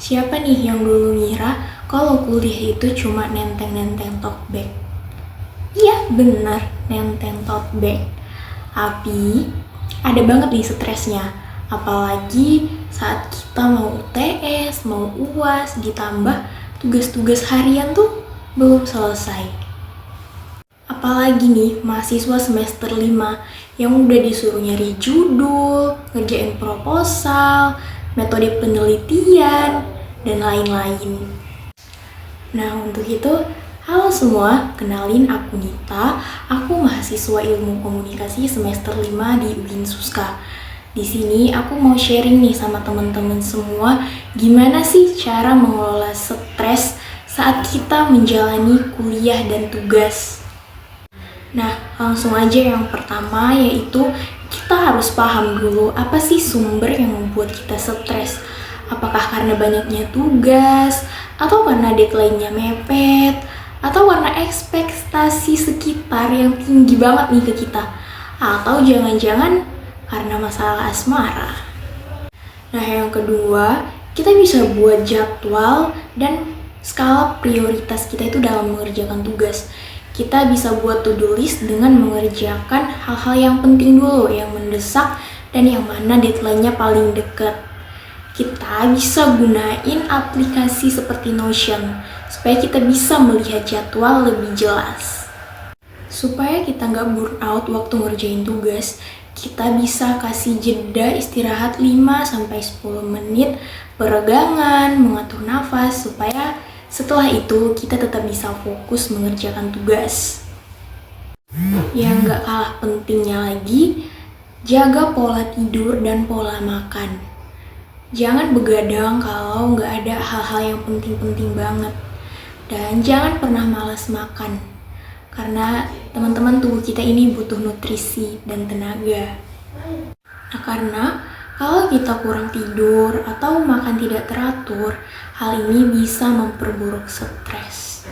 Siapa nih yang dulu ngira kalau kuliah itu cuma nenteng-nenteng tote bag? Iya, benar, nenteng tote bag. Tapi ada banget nih stresnya. Apalagi saat kita mau UTS, mau UAS, ditambah tugas-tugas harian tuh belum selesai. Apalagi nih mahasiswa semester 5 yang udah disuruh nyari judul, ngerjain proposal, metode penelitian, dan lain-lain. Nah, untuk itu, halo semua, kenalin aku Nita. Aku mahasiswa Ilmu Komunikasi semester 5 di UIN Suska. Di sini aku mau sharing nih sama teman-teman semua gimana sih cara mengelola stres saat kita menjalani kuliah dan tugas. Nah, langsung aja yang pertama yaitu kita harus paham dulu apa sih sumber yang membuat kita stres. Apakah karena banyaknya tugas, atau karena deadline-nya mepet, atau karena ekspektasi sekitar yang tinggi banget nih ke kita, atau jangan-jangan karena masalah asmara. Nah, yang kedua, kita bisa buat jadwal dan skala prioritas kita itu dalam mengerjakan tugas. Kita bisa buat to-do list dengan mengerjakan hal-hal yang penting dulu, yang mendesak, dan yang mana deadline-nya paling dekat. Kita bisa gunain aplikasi seperti Notion supaya kita bisa melihat jadwal lebih jelas. Supaya kita nggak burn out waktu ngerjain tugas, kita bisa kasih jeda istirahat 5-10 menit, peregangan, mengatur nafas, supaya setelah itu kita tetap bisa fokus mengerjakan tugas. Yang nggak kalah pentingnya lagi, jaga pola tidur dan pola makan. Jangan begadang kalau nggak ada hal-hal yang penting-penting banget. Dan jangan pernah malas makan. Karena teman-teman tubuh kita ini butuh nutrisi dan tenaga. Nah, karena kalau kita kurang tidur atau makan tidak teratur, hal ini bisa memperburuk stres.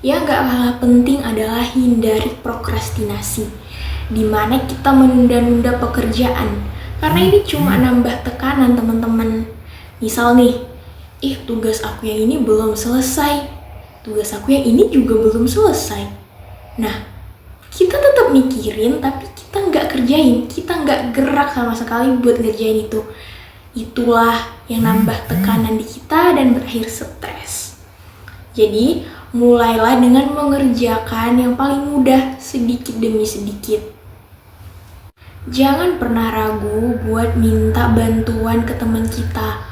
Yang nggak kalah penting adalah hindari prokrastinasi, di mana kita menunda-nunda pekerjaan. Karena ini cuma nambah tekanan teman-teman. Misal nih, tugas aku yang ini belum selesai. Tugas aku yang ini juga belum selesai. Nah, kita tetap mikirin tapi kita nggak kerjain. Kita nggak gerak sama sekali buat ngerjain itu. Itulah yang nambah tekanan di kita dan berakhir stres. Jadi, mulailah dengan mengerjakan yang paling mudah sedikit demi sedikit. Jangan pernah ragu buat minta bantuan ke teman kita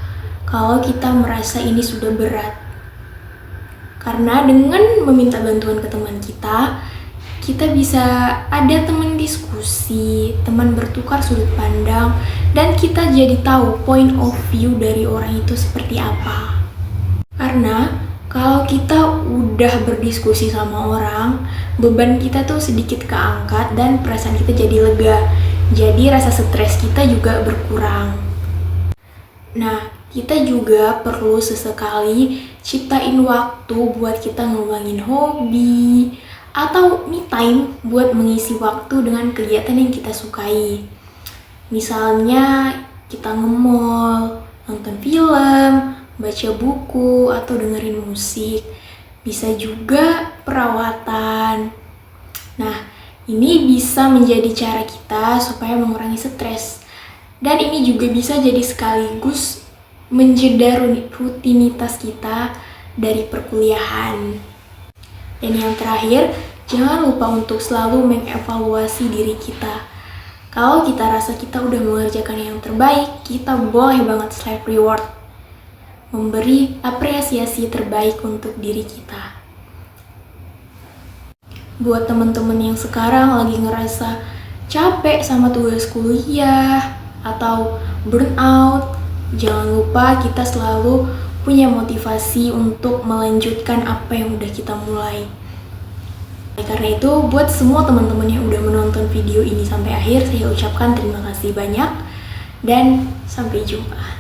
kalau kita merasa ini sudah berat. Karena dengan meminta bantuan ke teman kita bisa ada teman diskusi, teman bertukar sudut pandang, dan kita jadi tahu point of view dari orang itu seperti apa. Karena kalau kita udah berdiskusi sama orang, beban kita tuh sedikit keangkat dan perasaan kita jadi lega. Jadi rasa stres kita juga berkurang. Nah, kita juga perlu sesekali ciptain waktu buat kita ngembangin hobi atau me time buat mengisi waktu dengan kegiatan yang kita sukai. Misalnya kita nge-mall, nonton film, baca buku, atau dengerin musik. Bisa juga perawatan. Nah, ini bisa menjadi cara kita supaya mengurangi stres. Dan ini juga bisa jadi sekaligus menjeda rutinitas kita dari perkuliahan. Dan yang terakhir, jangan lupa untuk selalu mengevaluasi diri kita. Kalau kita rasa kita udah mengerjakan yang terbaik, kita boleh banget self reward. Memberi apresiasi terbaik untuk diri kita. Buat teman-teman yang sekarang lagi ngerasa capek sama tugas kuliah atau burnout, jangan lupa kita selalu punya motivasi untuk melanjutkan apa yang udah kita mulai. Karena itu, buat semua teman-teman yang udah menonton video ini sampai akhir, saya ucapkan terima kasih banyak dan sampai jumpa.